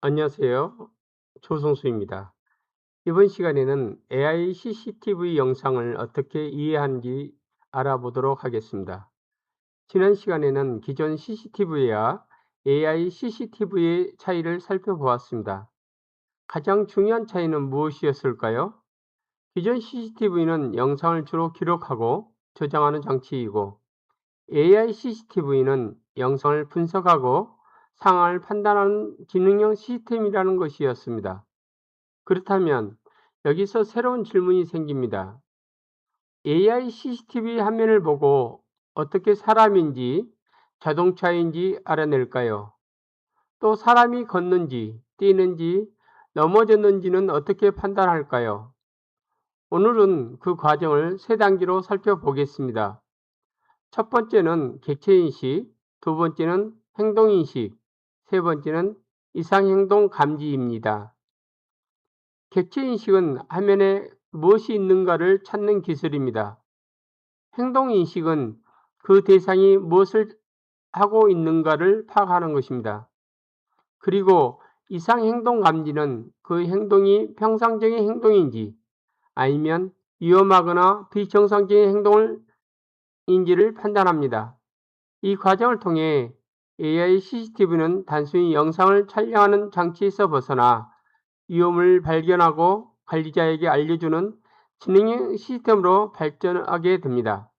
안녕하세요. 조성수입니다. 이번 시간에는 AI CCTV 영상을 어떻게 이해하는지 알아보도록 하겠습니다. 지난 시간에는 기존 CCTV와 AI CCTV의 차이를 살펴보았습니다. 가장 중요한 차이는 무엇이었을까요? 기존 CCTV는 영상을 주로 기록하고 저장하는 장치이고 AI CCTV는 영상을 분석하고 상황을 판단하는 기능형 시스템이라는 것이었습니다. 그렇다면 여기서 새로운 질문이 생깁니다. AI CCTV 화면을 보고 어떻게 사람인지 자동차인지 알아낼까요? 또 사람이 걷는지, 뛰는지, 넘어졌는지는 어떻게 판단할까요? 오늘은 그 과정을 세 단계로 살펴보겠습니다. 첫 번째는 객체인식, 두 번째는 행동인식, 세 번째는 이상행동 감지입니다. 객체인식은 화면에 무엇이 있는가를 찾는 기술입니다. 행동인식은 그 대상이 무엇을 하고 있는가를 파악하는 것입니다. 그리고 이상행동 감지는 그 행동이 평상적인 행동인지 아니면 위험하거나 비정상적인 행동인지를 판단합니다. 이 과정을 통해 AI CCTV는 단순히 영상을 촬영하는 장치에서 벗어나 위험을 발견하고 관리자에게 알려주는 지능형 시스템으로 발전하게 됩니다.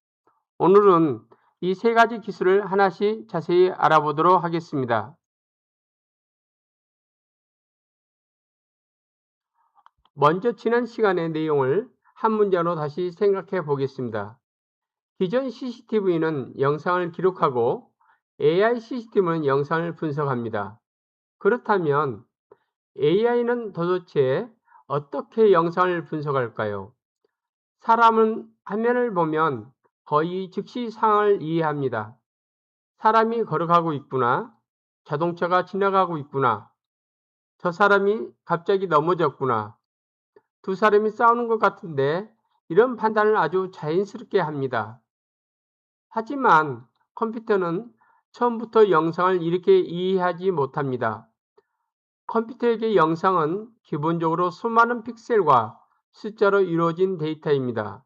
오늘은 이 세 가지 기술을 하나씩 자세히 알아보도록 하겠습니다. 먼저 지난 시간의 내용을 한 문장으로 다시 생각해 보겠습니다. 기존 CCTV는 영상을 기록하고 AI CCTV는 영상을 분석합니다. 그렇다면 AI는 도대체 어떻게 영상을 분석할까요? 사람은 화면을 보면 거의 즉시 상황을 이해합니다. 사람이 걸어가고 있구나. 자동차가 지나가고 있구나. 저 사람이 갑자기 넘어졌구나. 두 사람이 싸우는 것 같은데 이런 판단을 아주 자연스럽게 합니다. 하지만 컴퓨터는 처음부터 영상을 이렇게 이해하지 못합니다. 컴퓨터에게 영상은 기본적으로 수많은 픽셀과 숫자로 이루어진 데이터입니다.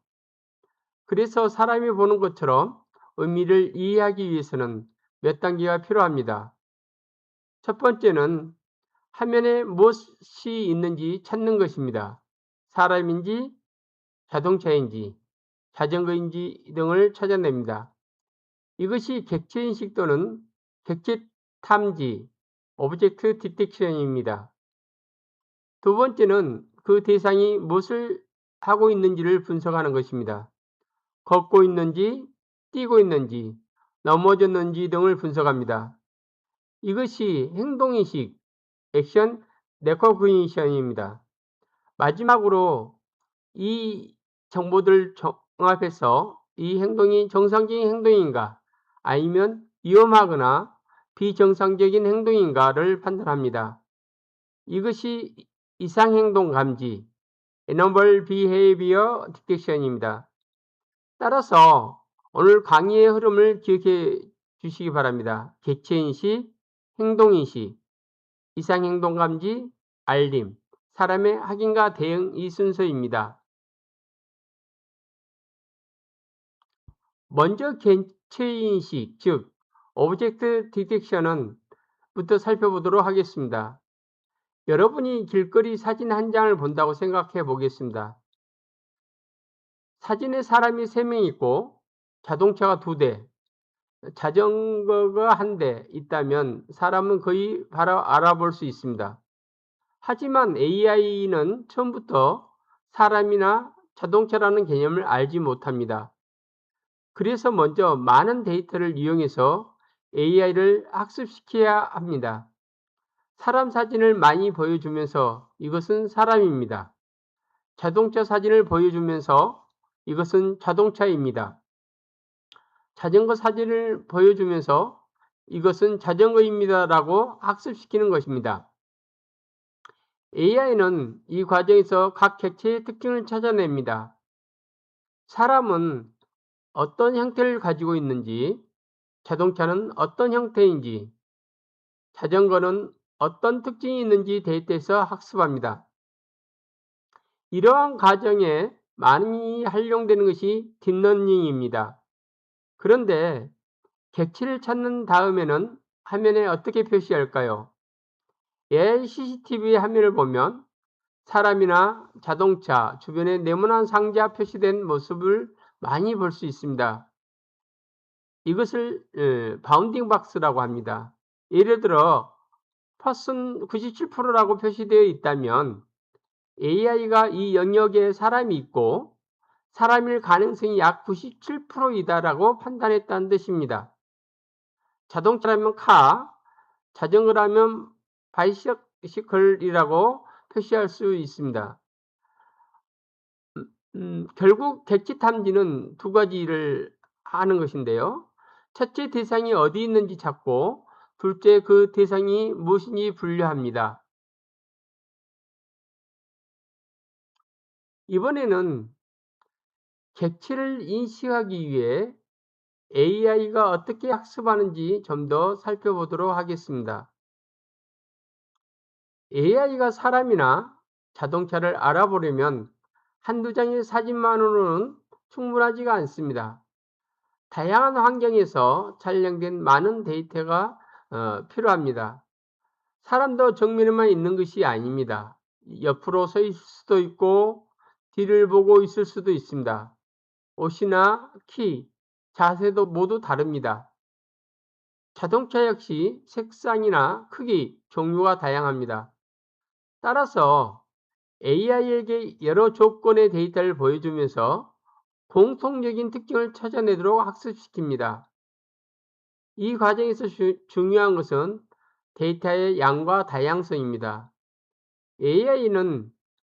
그래서 사람이 보는 것처럼 의미를 이해하기 위해서는 몇 단계가 필요합니다. 첫 번째는 화면에 무엇이 있는지 찾는 것입니다. 사람인지, 자동차인지, 자전거인지 등을 찾아냅니다. 이것이 객체인식 또는 객체 탐지, 오브젝트 디텍션입니다. 두 번째는 그 대상이 무엇을 하고 있는지를 분석하는 것입니다. 걷고 있는지, 뛰고 있는지, 넘어졌는지 등을 분석합니다. 이것이 행동인식, 액션 레코그니션입니다. 마지막으로 이 정보들을 종합해서 이 행동이 정상적인 행동인가 아니면 위험하거나 비정상적인 행동인가를 판단합니다. 이것이 이상행동 감지, Abnormal Behavior Detection입니다. 따라서 오늘 강의의 흐름을 기억해 주시기 바랍니다. 객체인식, 행동인식, 이상행동 감지, 알림, 사람의 확인과 대응 이 순서입니다. 먼저 객체인식, 즉 오브젝트 디텍션은 부터 살펴보도록 하겠습니다. 여러분이 길거리 사진 한 장을 본다고 생각해 보겠습니다. 사진에 사람이 3명 있고 자동차가 2대, 자전거가 1대 있다면 사람은 거의 바로 알아볼 수 있습니다. 하지만 AI는 처음부터 사람이나 자동차라는 개념을 알지 못합니다. 그래서 먼저 많은 데이터를 이용해서 AI를 학습시켜야 합니다. 사람 사진을 많이 보여주면서 이것은 사람입니다. 자동차 사진을 보여주면서 이것은 자동차입니다. 자전거 사진을 보여주면서 이것은 자전거입니다라고 학습시키는 것입니다. AI는 이 과정에서 각 객체의 특징을 찾아냅니다. 사람은 어떤 형태를 가지고 있는지, 자동차는 어떤 형태인지, 자전거는 어떤 특징이 있는지 데이터에서 학습합니다. 이러한 과정에 많이 활용되는 것이 딥러닝입니다. 그런데 객체를 찾는 다음에는 화면에 어떻게 표시할까요? AI CCTV 화면을 보면 사람이나 자동차 주변에 네모난 상자 표시된 모습을 많이 볼 수 있습니다. 이것을 바운딩 박스라고 합니다. 예를 들어 퍼슨 97%라고 표시되어 있다면 AI가 이 영역에 사람이 있고 사람일 가능성이 약 97%이다라고 판단했다는 뜻입니다. 자동차라면 카, 자전거라면 바이시클이라고 표시할 수 있습니다. 결국 객체 탐지는 두 가지를 하는 것인데요. 첫째, 대상이 어디 있는지 찾고, 둘째, 그 대상이 무엇인지 분류합니다. 이번에는 객체를 인식하기 위해 AI가 어떻게 학습하는지 좀 더 살펴보도록 하겠습니다. AI가 사람이나 자동차를 알아보려면 한두 장의 사진만으로는 충분하지가 않습니다. 다양한 환경에서 촬영된 많은 데이터가 필요합니다. 사람도 정면에만 있는 것이 아닙니다. 옆으로 서 있을 수도 있고 뒤를 보고 있을 수도 있습니다. 옷이나 키, 자세도 모두 다릅니다. 자동차 역시 색상이나 크기, 종류가 다양합니다. 따라서 AI에게 여러 조건의 데이터를 보여주면서 공통적인 특징을 찾아내도록 학습시킵니다. 이 과정에서 중요한 것은 데이터의 양과 다양성입니다. AI는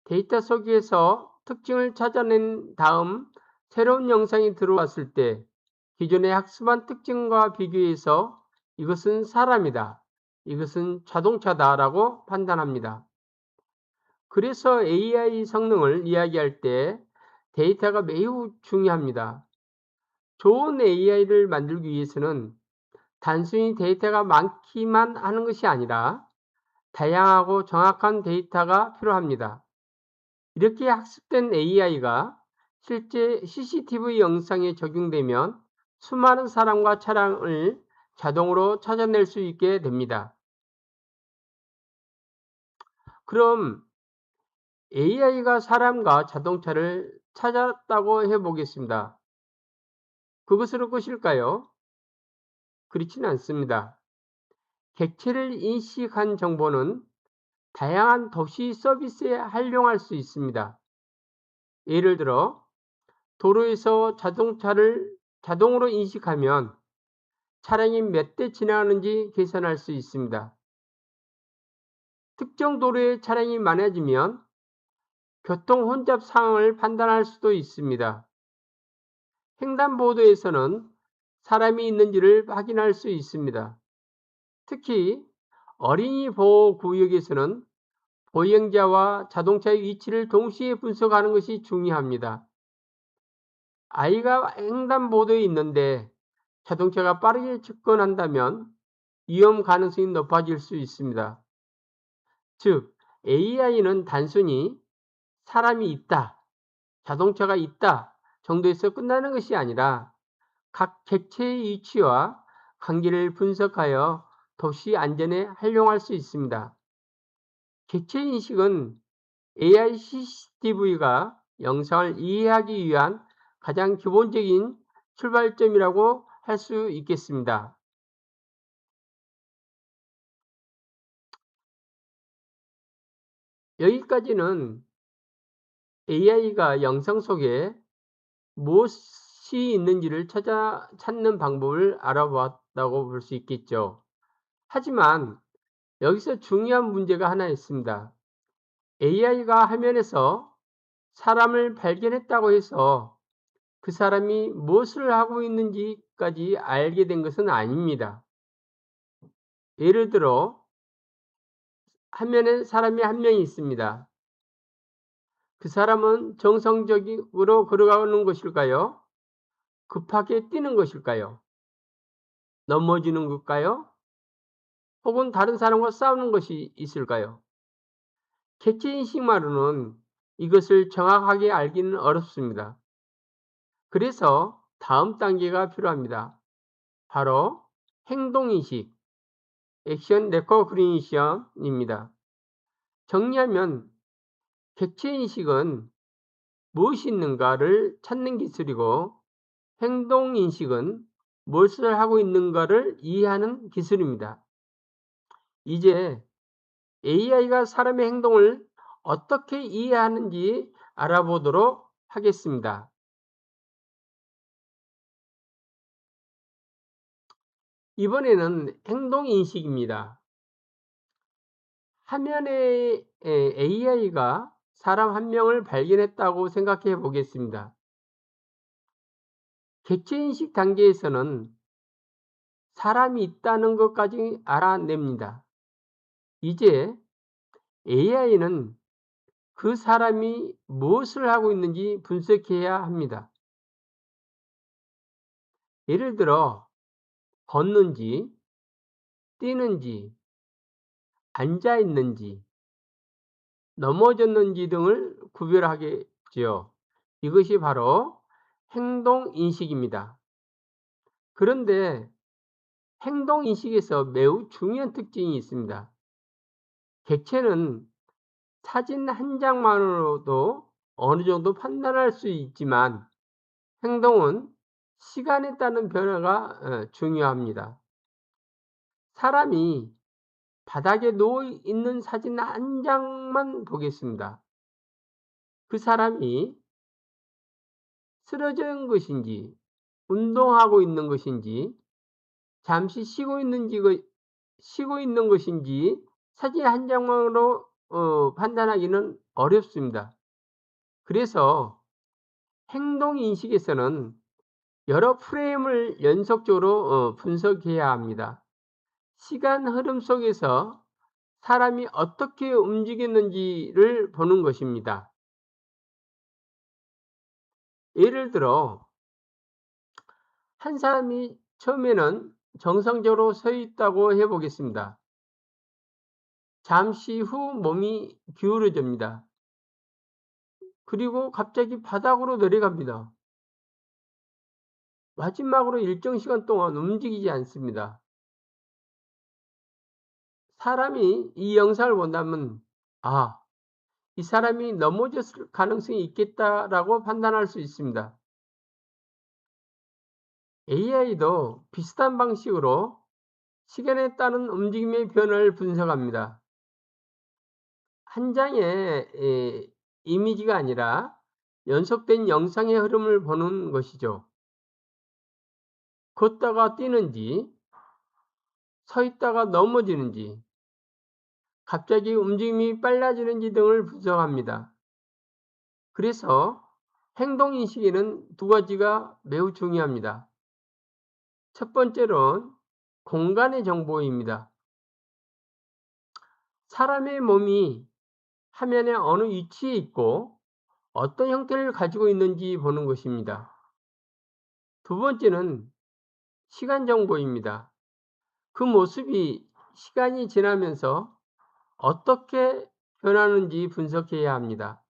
데이터 속에서 특징을 찾아낸 다음 새로운 영상이 들어왔을 때 기존의 학습한 특징과 비교해서 이것은 사람이다, 이것은 자동차다 라고 판단합니다. 그래서 AI 성능을 이야기할 때 데이터가 매우 중요합니다. 좋은 AI를 만들기 위해서는 단순히 데이터가 많기만 하는 것이 아니라 다양하고 정확한 데이터가 필요합니다. 이렇게 학습된 AI가 실제 CCTV 영상에 적용되면 수많은 사람과 차량을 자동으로 찾아낼 수 있게 됩니다. 그럼 AI가 사람과 자동차를 찾았다고 해보겠습니다. 그것으로 끝일까요? 그렇지는 않습니다. 객체를 인식한 정보는 다양한 도시 서비스에 활용할 수 있습니다. 예를 들어 도로에서 자동차를 자동으로 인식하면 차량이 몇 대 지나가는지 계산할 수 있습니다. 특정 도로에 차량이 많아지면 교통 혼잡 상황을 판단할 수도 있습니다. 횡단보도에서는 사람이 있는지를 확인할 수 있습니다. 특히 어린이 보호 구역에서는 보행자와 자동차의 위치를 동시에 분석하는 것이 중요합니다. 아이가 횡단보도에 있는데 자동차가 빠르게 접근한다면 위험 가능성이 높아질 수 있습니다. 즉, AI는 단순히 사람이 있다, 자동차가 있다 정도에서 끝나는 것이 아니라 각 객체의 위치와 관계를 분석하여 도시 안전에 활용할 수 있습니다. 객체 인식은 AI CCTV가 영상을 이해하기 위한 가장 기본적인 출발점이라고 할 수 있겠습니다. 여기까지는 AI가 영상 속에 무엇이 있는지를 찾는 방법을 알아보았다고 볼 수 있겠죠. 하지만 여기서 중요한 문제가 하나 있습니다. AI가 화면에서 사람을 발견했다고 해서 그 사람이 무엇을 하고 있는지까지 알게 된 것은 아닙니다. 예를 들어 화면에 사람이 한 명이 있습니다. 그 사람은 정상적으로 걸어가는 것일까요? 급하게 뛰는 것일까요? 넘어지는 걸까요? 혹은 다른 사람과 싸우는 것이 있을까요? 객체인식만으로는 이것을 정확하게 알기는 어렵습니다. 그래서 다음 단계가 필요합니다. 바로 행동인식, 액션 레코그니션입니다. 정리하면 객체인식은 무엇이 있는가를 찾는 기술이고, 행동인식은 무엇을 하고 있는가를 이해하는 기술입니다. 이제 AI가 사람의 행동을 어떻게 이해하는지 알아보도록 하겠습니다. 이번에는 행동인식입니다. 화면에 AI가 사람 한 명을 발견했다고 생각해 보겠습니다. 객체인식 단계에서는 사람이 있다는 것까지 알아냅니다. 이제 AI는 그 사람이 무엇을 하고 있는지 분석해야 합니다. 예를 들어 걷는지, 뛰는지, 앉아 있는지, 넘어졌는지 등을 구별하겠지요. 이것이 바로 행동인식입니다. 그런데 행동인식에서 매우 중요한 특징이 있습니다. 객체는 사진 한 장만으로도 어느 정도 판단할 수 있지만, 행동은 시간에 따른 변화가 중요합니다. 사람이 바닥에 누워 있는 사진 한 장만 보겠습니다. 그 사람이 쓰러져 있는 것인지, 운동하고 있는 것인지, 잠시 쉬고 있는 것인지 사진 한 장만으로 판단하기는 어렵습니다. 그래서 행동인식에서는 여러 프레임을 연속적으로 분석해야 합니다. 시간 흐름 속에서 사람이 어떻게 움직였는지를 보는 것입니다. 예를 들어 한 사람이 처음에는 정상적으로 서 있다고 해보겠습니다. 잠시 후 몸이 기울어집니다. 그리고 갑자기 바닥으로 내려갑니다. 마지막으로 일정 시간 동안 움직이지 않습니다. 사람이 이 영상을 본다면 이 사람이 넘어졌을 가능성이 있겠다라고 판단할 수 있습니다. AI도 비슷한 방식으로 시간에 따른 움직임의 변화를 분석합니다. 한 장의 이미지가 아니라 연속된 영상의 흐름을 보는 것이죠. 걷다가 뛰는지, 서 있다가 넘어지는지, 갑자기 움직임이 빨라지는지 등을 분석합니다. 그래서 행동인식에는 두 가지가 매우 중요합니다. 첫 번째로는 공간의 정보입니다. 사람의 몸이 화면에 어느 위치에 있고 어떤 형태를 가지고 있는지 보는 것입니다. 두 번째는 시간 정보입니다. 그 모습이 시간이 지나면서 어떻게 변하는지 분석해야 합니다.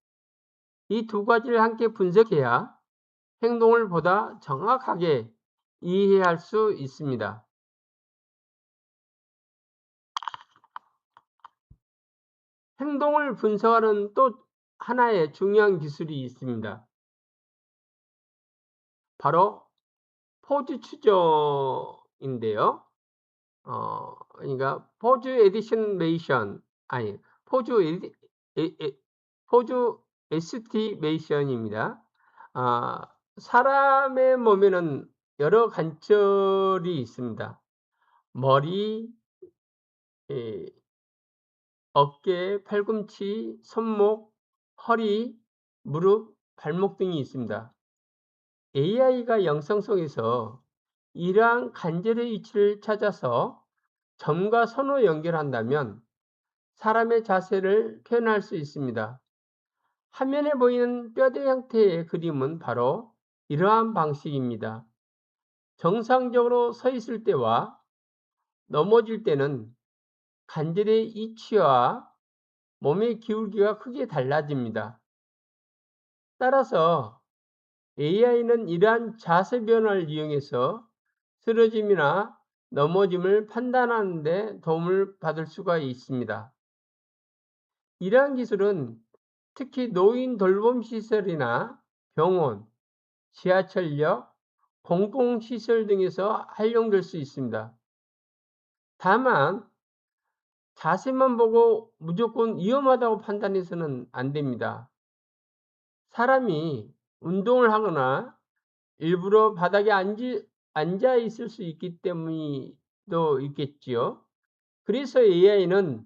이 두 가지를 함께 분석해야 행동을 보다 정확하게 이해할 수 있습니다. 행동을 분석하는 또 하나의 중요한 기술이 있습니다. 바로 포즈 추적인데요. 그러니까 포즈 에디션 아니 포즈 에스티메이션입니다. 사람의 몸에는 여러 관절이 있습니다. 머리, 어깨, 팔꿈치, 손목, 허리, 무릎, 발목 등이 있습니다. AI가 영상 속에서 이러한 관절의 위치를 찾아서 점과 선으로 연결한다면 사람의 자세를 표현할 수 있습니다. 화면에 보이는 뼈대 형태의 그림은 바로 이러한 방식입니다. 정상적으로 서 있을 때와 넘어질 때는 관절의 이치와 몸의 기울기가 크게 달라집니다. 따라서 AI는 이러한 자세 변화를 이용해서 쓰러짐이나 넘어짐을 판단하는 데 도움을 받을 수가 있습니다. 이러한 기술은 특히 노인 돌봄 시설이나 병원, 지하철역, 공공시설 등에서 활용될 수 있습니다. 다만 자세만 보고 무조건 위험하다고 판단해서는 안 됩니다. 사람이 운동을 하거나 일부러 바닥에 앉아 있을 수 있기 때문도 있겠지요. 그래서 AI는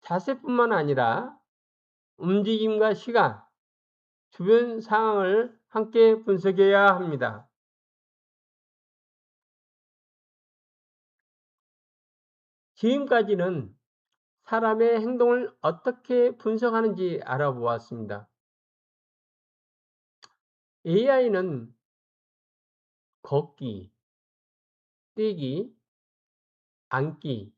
자세뿐만 아니라 움직임과 시간, 주변 상황을 함께 분석해야 합니다. 지금까지는 사람의 행동을 어떻게 분석하는지 알아보았습니다. AI는 걷기, 뛰기, 앉기,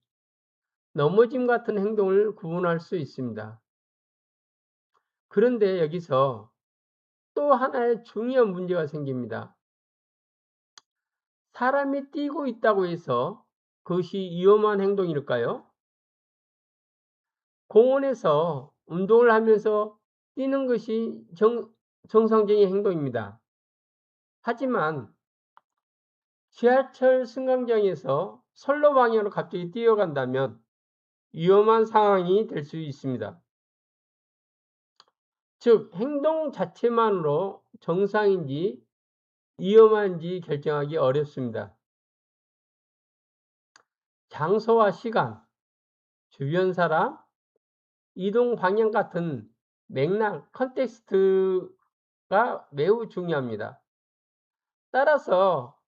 넘어짐 같은 행동을 구분할 수 있습니다. 그런데 여기서 또 하나의 중요한 문제가 생깁니다. 사람이 뛰고 있다고 해서 그것이 위험한 행동일까요? 공원에서 운동을 하면서 뛰는 것이 정상적인 행동입니다. 하지만 지하철 승강장에서 선로 방향으로 갑자기 뛰어간다면 위험한 상황이 될 수 있습니다. 즉, 행동 자체만으로 정상인지 위험한지 결정하기 어렵습니다. 장소와 시간, 주변 사람, 이동 방향 같은 맥락, 컨텍스트가 매우 중요합니다. 따라서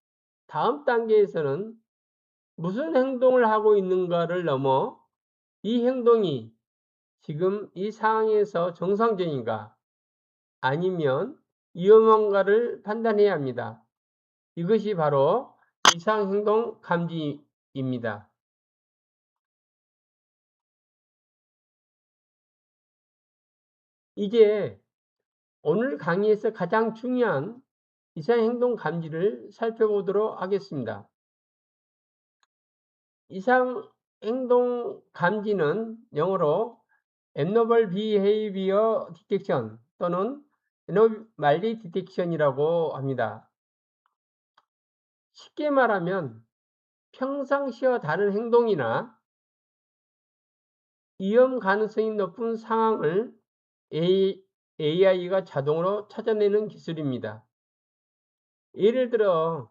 다음 단계에서는 무슨 행동을 하고 있는가를 넘어 이 행동이 지금 이 상황에서 정상적인가 아니면 위험한가를 판단해야 합니다. 이것이 바로 이상행동 감지입니다. 이제 오늘 강의에서 가장 중요한 이상행동 감지를 살펴보도록 하겠습니다. 이상행동 감지는 영어로 Abnormal Behavior Detection 또는 Anomaly Detection이라고 합니다. 쉽게 말하면 평상시와 다른 행동이나 위험 가능성이 높은 상황을 AI가 자동으로 찾아내는 기술입니다. 예를 들어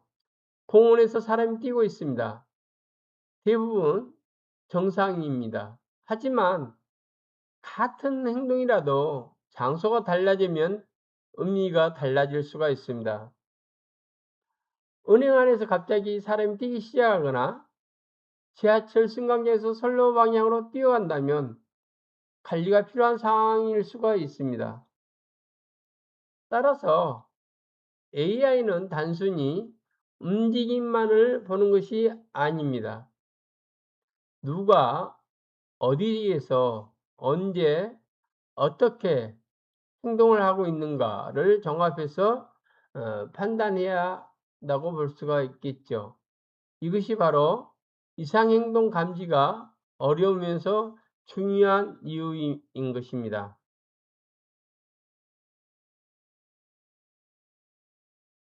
공원에서 사람이 뛰고 있습니다. 대부분 정상입니다. 하지만 같은 행동이라도 장소가 달라지면 의미가 달라질 수가 있습니다. 은행 안에서 갑자기 사람이 뛰기 시작하거나 지하철 승강장에서 선로 방향으로 뛰어간다면 관리가 필요한 상황일 수가 있습니다. 따라서 AI는 단순히 움직임만을 보는 것이 아닙니다. 누가 어디에서 언제 어떻게 행동을 하고 있는가를 종합해서 판단해야 한다고 볼 수가 있겠죠. 이것이 바로 이상행동 감지가 어려우면서 중요한 이유인 것입니다.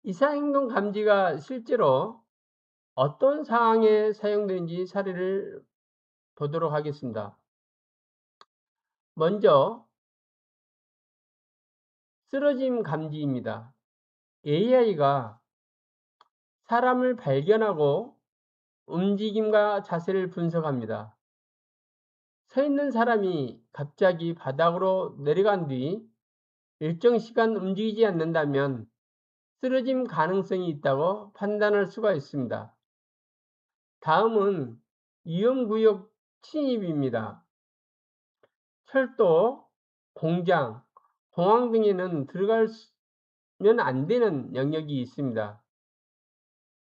이상행동 감지가 실제로 어떤 상황에 사용되는지 사례를 보도록 하겠습니다. 먼저 쓰러짐 감지입니다. AI가 사람을 발견하고 움직임과 자세를 분석합니다. 서 있는 사람이 갑자기 바닥으로 내려간 뒤 일정 시간 움직이지 않는다면 쓰러짐 가능성이 있다고 판단할 수가 있습니다. 다음은 위험구역 침입입니다. 철도, 공장, 공항 등에는 들어가면 안 되는 영역이 있습니다.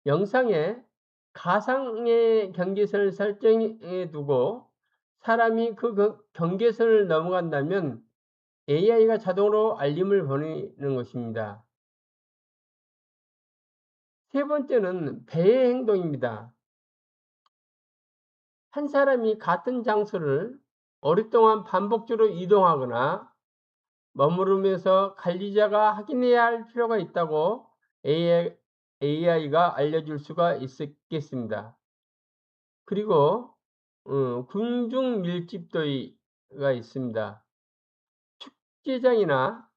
영상에 가상의 경계선을 설정해 두고 사람이 그 경계선을 넘어간다면 AI가 자동으로 알림을 보내는 것입니다. 세 번째는 배의 행동입니다. 한 사람이 같은 장소를 오랫동안 반복적으로 이동하거나 머무르면서 관리자가 확인해야 할 필요가 있다고 AI가 알려줄 수가 있겠습니다. 그리고 군중 밀집도가 있습니다. 축제장이나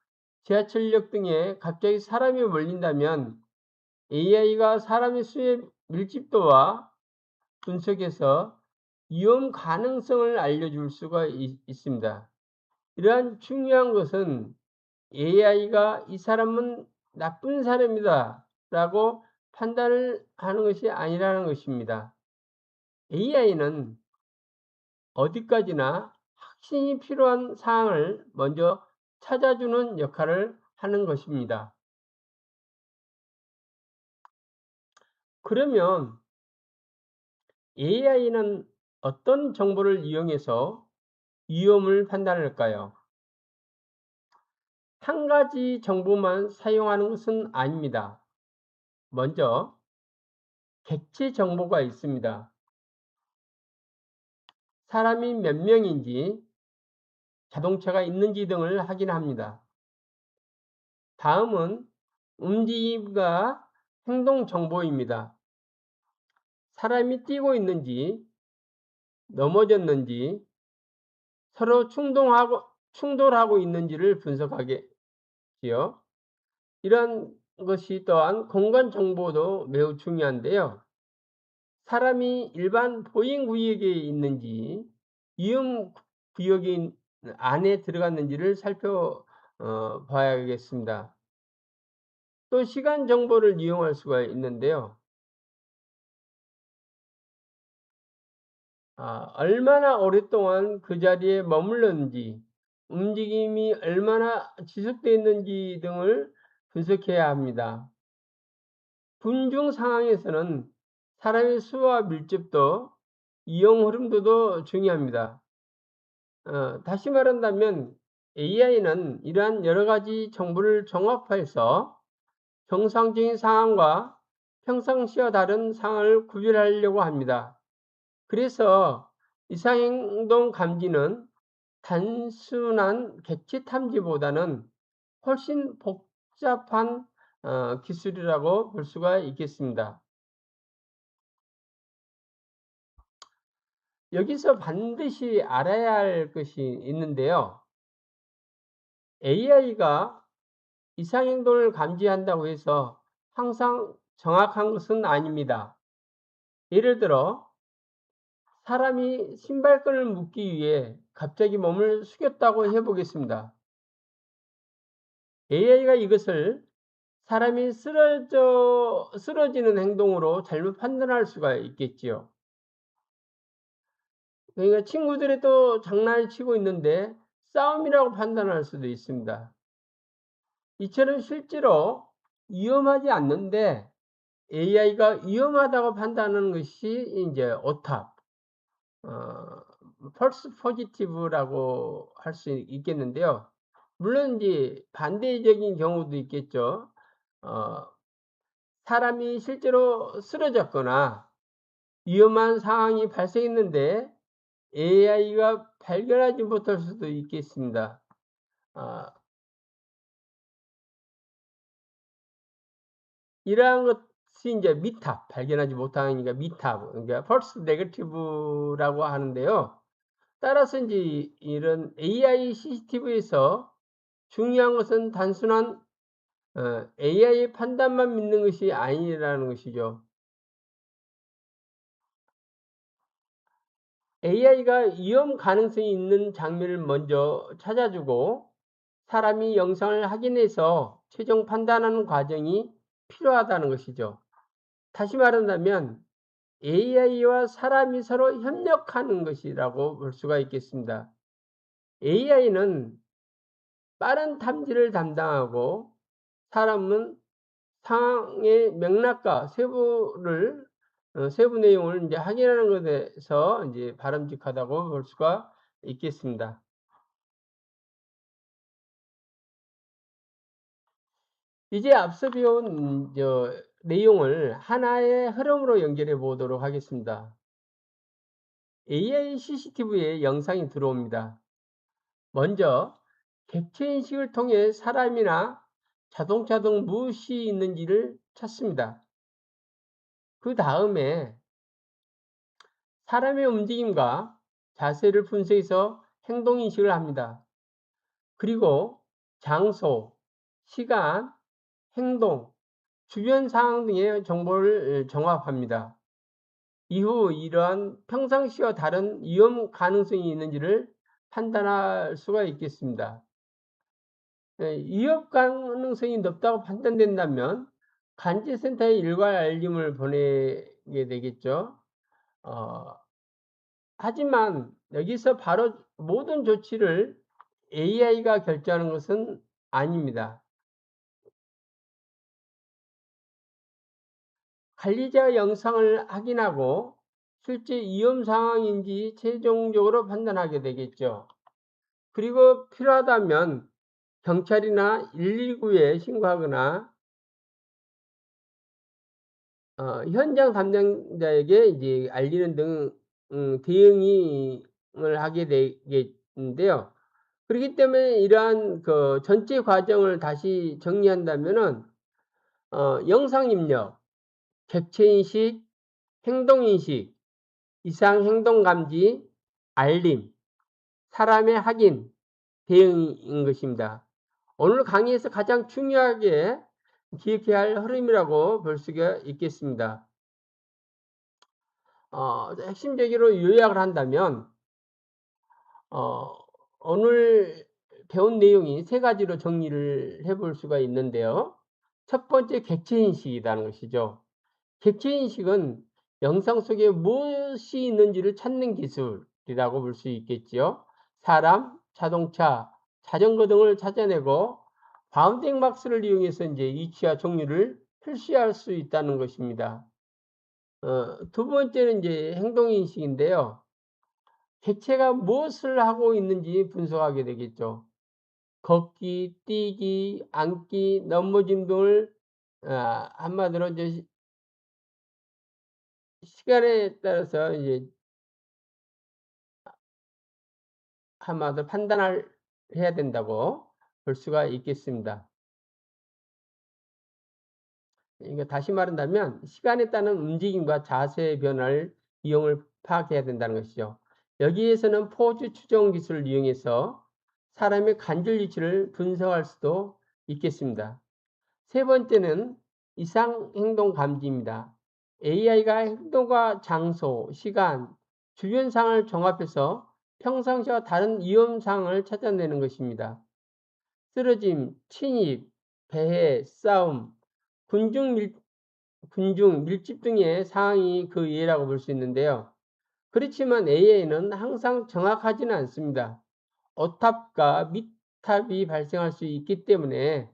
지하철역 등에 갑자기 사람이 몰린다면 AI가 사람의 수의 밀집도와 분석해서 위험 가능성을 알려줄 수가 있습니다. 이러한 중요한 것은 AI가 이 사람은 나쁜 사람이다 라고 판단을 하는 것이 아니라는 것입니다. AI는 어디까지나 확신이 필요한 사항을 먼저 찾아주는 역할을 하는 것입니다. 그러면 AI는 어떤 정보를 이용해서 위험을 판단할까요? 한 가지 정보만 사용하는 것은 아닙니다. 먼저 객체 정보가 있습니다. 사람이 몇 명인지, 자동차가 있는지 등을 확인합니다. 다음은 움직임과 행동 정보입니다. 사람이 뛰고 있는지, 넘어졌는지, 서로 충돌하고 있는지를 분석하겠지요. 이런 것이 또한 공간 정보도 매우 중요한데요. 사람이 일반 보행 구역에 있는지, 위험 구역 안에 들어갔는지를 살펴봐야겠습니다. 또 시간 정보를 이용할 수가 있는데요. 얼마나 오랫동안 그 자리에 머물렀는지, 움직임이 얼마나 지속되어 있는지 등을 분석해야 합니다. 군중 상황에서는 사람의 수와 밀집도, 이용 흐름도도 중요합니다. 다시 말한다면 AI는 이러한 여러 가지 정보를 종합해서 정상적인 상황과 평상시와 다른 상황을 구별하려고 합니다. 그래서 이상행동 감지는 단순한 객체 탐지보다는 훨씬 복잡한 기술이라고 볼 수가 있겠습니다. 여기서 반드시 알아야 할 것이 있는데요. AI가 이상행동을 감지한다고 해서 항상 정확한 것은 아닙니다. 예를 들어 사람이 신발끈을 묶기 위해 갑자기 몸을 숙였다고 해보겠습니다. AI가 이것을 사람이 쓰러지는 행동으로 잘못 판단할 수가 있겠지요. 그러니까 친구들이 또 장난을 치고 있는데 싸움이라고 판단할 수도 있습니다. 이처럼 실제로 위험하지 않는데 AI가 위험하다고 판단하는 것이 이제 오탑, false positive라고 할 수 있겠는데요. 물론 이제 반대적인 경우도 있겠죠. 사람이 실제로 쓰러졌거나 위험한 상황이 발생했는데 AI가 발견하지 못할 수도 있겠습니다. 이러한 것이 이제 미탑, 발견하지 못하니까 미탑, 그러니까 false negative라고 하는데요. 따라서 이제 이런 AI CCTV에서 중요한 것은 단순한 AI 판단만 믿는 것이 아니라는 것이죠. AI가 위험 가능성이 있는 장면을 먼저 찾아주고 사람이 영상을 확인해서 최종 판단하는 과정이 필요하다는 것이죠. 다시 말한다면 AI와 사람이 서로 협력하는 것이라고 볼 수가 있겠습니다. AI는 빠른 탐지를 담당하고 사람은 상황의 맥락과 세부를 세부 내용을 이제 확인하는 것에서 이제 바람직하다고 볼 수가 있겠습니다. 이제 앞서 배운 내용을 하나의 흐름으로 연결해 보도록 하겠습니다. AI CCTV에 영상이 들어옵니다. 먼저 객체 인식을 통해 사람이나 자동차 등 무엇이 있는지를 찾습니다. 그 다음에 사람의 움직임과 자세를 분석해서 행동 인식을 합니다. 그리고 장소, 시간, 행동, 주변 상황 등의 정보를 정합합니다. 이후 이러한 평상시와 다른 위험 가능성이 있는지를 판단할 수가 있겠습니다. 위협 가능성이 높다고 판단된다면 관제센터에 일괄 알림을 보내게 되겠죠. 하지만 여기서 바로 모든 조치를 AI가 결정하는 것은 아닙니다. 관리자가 영상을 확인하고 실제 위험 상황인지 최종적으로 판단하게 되겠죠. 그리고 필요하다면 경찰이나 119에 신고하거나 현장 담당자에게 이제 알리는 등 대응을 하게 되겠는데요. 그렇기 때문에 이러한 그 전체 과정을 다시 정리한다면은 영상 입력, 객체 인식, 행동 인식, 이상 행동 감지, 알림, 사람의 확인, 대응인 것입니다. 오늘 강의에서 가장 중요하게 기억해야 할 흐름이라고 볼 수가 있겠습니다. 핵심적으로 요약을 한다면 오늘 배운 내용이 세 가지로 정리를 해볼 수가 있는데요. 첫 번째 객체 인식이라는 것이죠. 객체 인식은 영상 속에 무엇이 있는지를 찾는 기술이라고 볼 수 있겠지요. 사람, 자동차, 자전거 등을 찾아내고 바운딩 박스를 이용해서 이제 위치와 종류를 표시할 수 있다는 것입니다. 두 번째는 이제 행동 인식인데요. 객체가 무엇을 하고 있는지 분석하게 되겠죠. 걷기, 뛰기, 앉기, 넘어짐 등을 한마디로 이제 시간에 따라서 이제 한마디로 판단을 해야 된다고 볼 수가 있겠습니다. 그러니까 다시 말한다면 시간에 따른 움직임과 자세의 변화를 이용을 파악해야 된다는 것이죠. 여기에서는 포즈 추정 기술을 이용해서 사람의 관절 위치를 분석할 수도 있겠습니다. 세 번째는 이상 행동 감지입니다. AI가 행동과 장소, 시간, 주변 상황을 종합해서 평상시와 다른 위험 상황을 찾아내는 것입니다. 쓰러짐, 침입, 배회, 싸움, 군중 밀집 등의 상황이 그 예라고 볼 수 있는데요. 그렇지만 AI는 항상 정확하지는 않습니다. 오탑과 미탑이 발생할 수 있기 때문에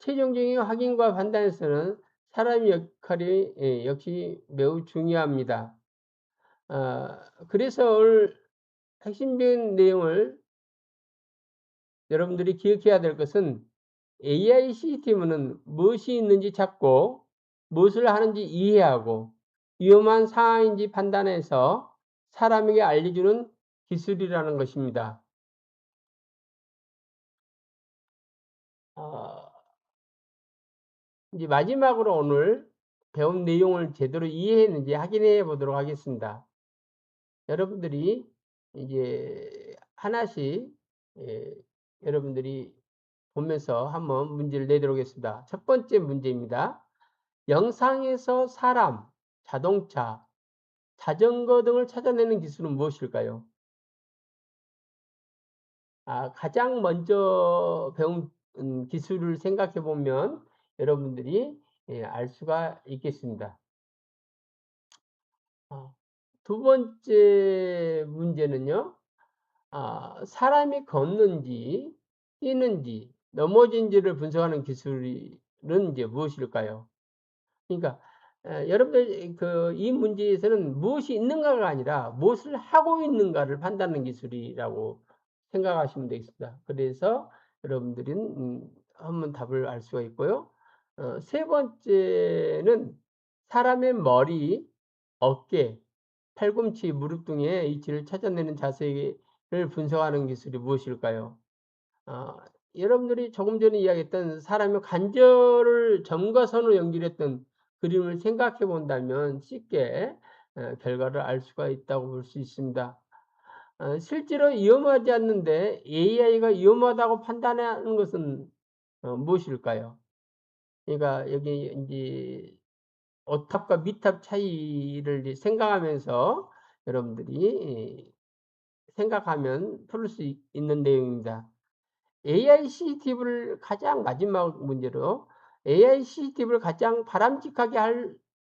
최종적인 확인과 판단에서는 사람의 역할이 역시 매우 중요합니다. 그래서 오늘 핵심적인 내용을 여러분들이 기억해야 될 것은 AI 시스템은 무엇이 있는지 찾고 무엇을 하는지 이해하고 위험한 상황인지 판단해서 사람에게 알려주는 기술이라는 것입니다. 이제 마지막으로 오늘 배운 내용을 제대로 이해했는지 확인해 보도록 하겠습니다. 여러분들이 이제 하나씩 여러분들이 보면서 한번 문제를 내도록 하겠습니다. 첫 번째 문제입니다. 영상에서 사람, 자동차, 자전거 등을 찾아내는 기술은 무엇일까요? 가장 먼저 배운 기술을 생각해 보면 여러분들이 알 수가 있겠습니다. 두 번째 문제는요. 사람이 걷는지 뛰는지 넘어진지를 분석하는 기술은 이제 무엇일까요? 그러니까 여러분들 이 문제에서는 무엇이 있는가가 아니라 무엇을 하고 있는가를 판단하는 기술이라고 생각하시면 되겠습니다. 그래서 여러분들은 한번 답을 알 수가 있고요. 세 번째는 사람의 머리, 어깨, 팔꿈치, 무릎 등의 위치를 찾아내는 자세를 분석하는 기술이 무엇일까요? 아 여러분들이 조금 전에 이야기했던 사람의 관절을 점과 선으로 연결했던 그림을 생각해 본다면 쉽게 결과를 알 수가 있다고 볼 수 있습니다. 실제로 위험하지 않는데 AI가 위험하다고 판단하는 것은 무엇일까요? 그러니까 여기 인제 오탑과 미탑 차이를 이제 생각하면서 여러분들이 생각하면 풀 수 있는 내용입니다. AI CCTV를 가장 마지막 문제로 AI CCTV를 가장 바람직하게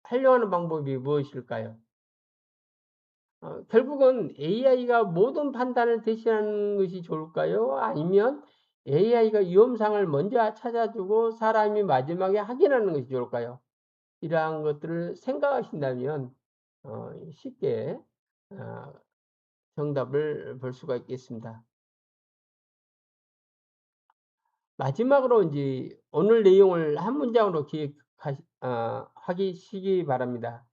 하려 하는 방법이 무엇일까요? 결국은 AI가 모든 판단을 대신하는 것이 좋을까요? 아니면 AI가 위험상을 먼저 찾아주고 사람이 마지막에 확인하는 것이 좋을까요? 이러한 것들을 생각하신다면 쉽게 어 정답을 볼 수가 있겠습니다. 마지막으로 인제 오늘 내용을 한 문장으로 하시기 바랍니다.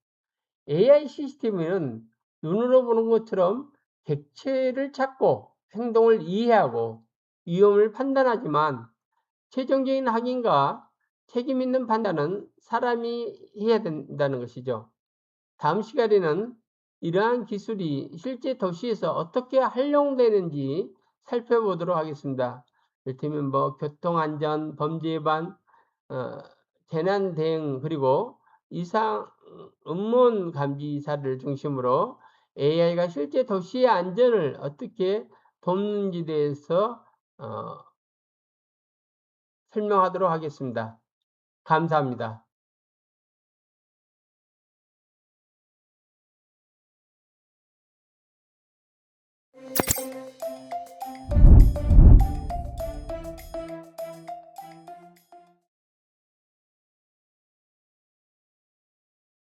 AI 시스템은 눈으로 보는 것처럼 객체를 찾고 행동을 이해하고 위험을 판단하지만 최종적인 확인과 책임 있는 판단은 사람이 해야 된다는 것이죠. 다음 시간에는 이러한 기술이 실제 도시에서 어떻게 활용되는지 살펴보도록 하겠습니다. 이를테면 뭐 교통안전, 범죄 예방, 어 재난 대응 그리고 이상 음모론 감지사를 중심으로 AI가 실제 도시의 안전을 어떻게 돕는지에 대해서 어 설명하도록 하겠습니다. 감사합니다.